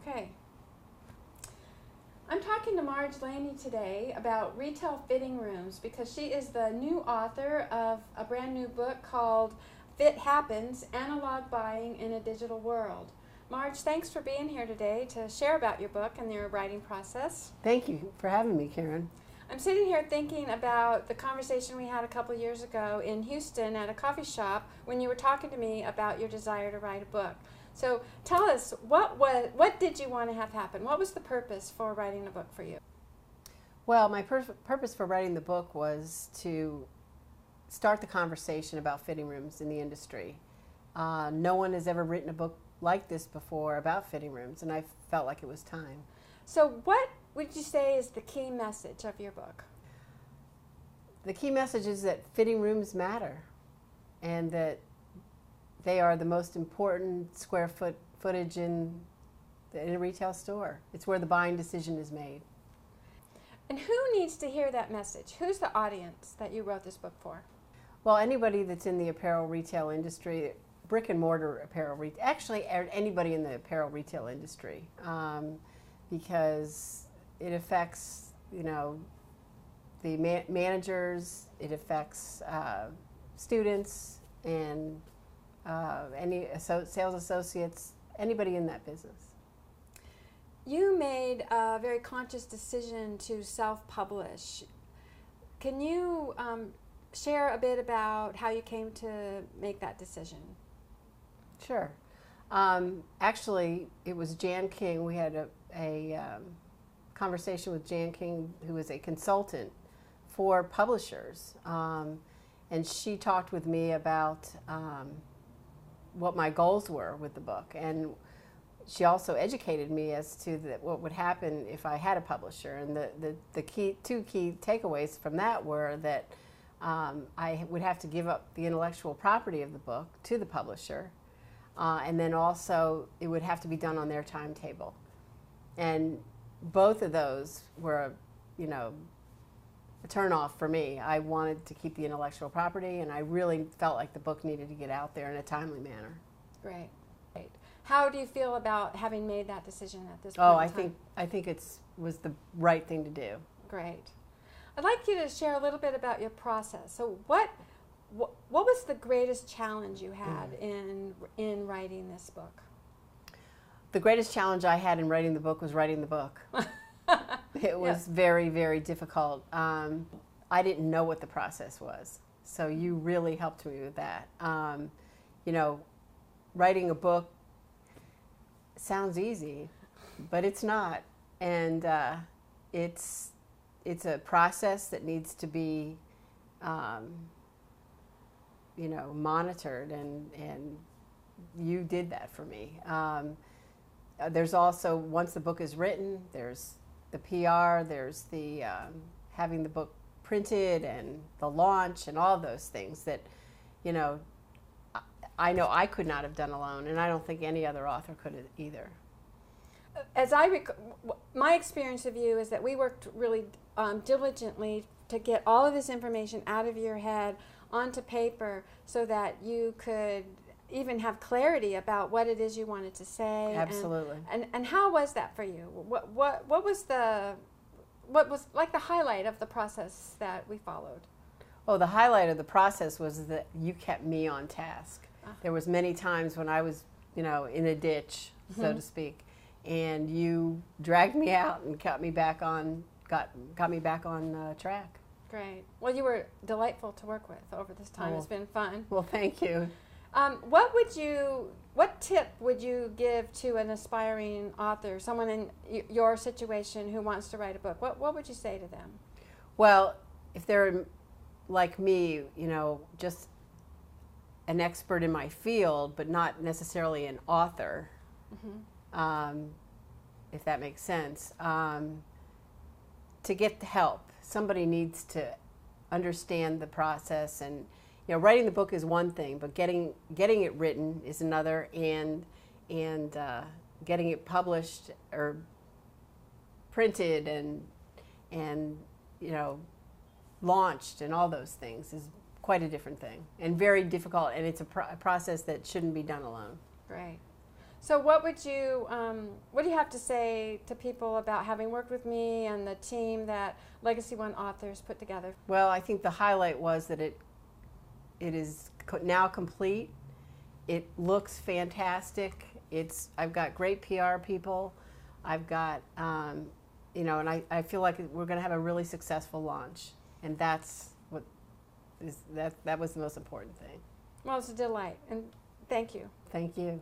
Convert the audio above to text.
Okay. I'm talking to Marge Laney today about retail fitting rooms because she is the new author of a brand new book called Fit Happens: Analog Buying in a Digital World. Marge, thanks for being here today to share about your book and your writing process. Thank you for having me, Karen. I'm sitting here thinking about the conversation we had a couple years ago in Houston at a coffee shop when you were talking to me about your desire to write a book. So tell us, what did you want to have happen? What was the purpose for writing a book for you? Well, my purpose for writing the book was to start the conversation about fitting rooms in the industry. No one has ever written a book like this before about fitting rooms, and I felt like it was time. So what would you say is the key message of your book? The key message is that fitting rooms matter, and that they are the most important square footage in a retail store. It's where the buying decision is made. And who needs to hear that message? Who's the audience that you wrote this book for? Well, anybody that's in the apparel retail industry, brick and mortar apparel, actually anybody in the apparel retail industry, because it affects, the managers, it affects students, and any sales associates, anybody in that business. You made a very conscious decision to self-publish. Can you share a bit about how you came to make that decision? Sure. Actually, it was Jan King. We had a conversation with Jan King, who is a consultant for publishers, and she talked with me about what my goals were with the book, and she also educated me as to what would happen if I had a publisher. And the two key takeaways from that were that I would have to give up the intellectual property of the book to the publisher, and then also it would have to be done on their timetable. And both of those were, a turnoff for me. I wanted to keep the intellectual property, and I really felt like the book needed to get out there in a timely manner. Great. Great. How do you feel about having made that decision at this point? Oh, I think it was the right thing to do. Great. I'd like you to share a little bit about your process. So what was the greatest challenge you had in writing this book? The greatest challenge I had in writing the book was writing the book. It was very, very difficult. I didn't know what the process was, so you really helped me with that. Writing a book sounds easy, but it's not, and it's a process that needs to be, monitored, and you did that for me. There's also, once the book is written, there's the PR, there's the having the book printed and the launch and all those things that, I know I could not have done alone, and I don't think any other author could have either. As my experience of you is that we worked really diligently to get all of this information out of your head onto paper so that you could even have clarity about what it is you wanted to say. Absolutely. And how was that for you? What was like the highlight of the process that we followed? Oh, the highlight of the process was that you kept me on task. There was many times when I was, in a ditch, so to speak, and you dragged me out and got me back on track. Great. Well, you were delightful to work with over this time. Oh. It's been fun. Well, thank you. What tip would you give to an aspiring author, someone in your situation who wants to write a book? What would you say to them? Well, if they're like me, just an expert in my field, but not necessarily an author, if that makes sense, to get the help. Somebody needs to understand the process, and writing the book is one thing, but getting it written is another, and getting it published or printed and launched and all those things is quite a different thing and very difficult, and it's a process that shouldn't be done alone. Great. So what do you have to say to people about having worked with me and the team that LegacyONE Authors put together? Well, I think the highlight was that it is now complete. It looks fantastic. I've got great PR people. I've got, you know, and I feel like we're going to have a really successful launch. And that was the most important thing. Well, it's a delight. And thank you. Thank you.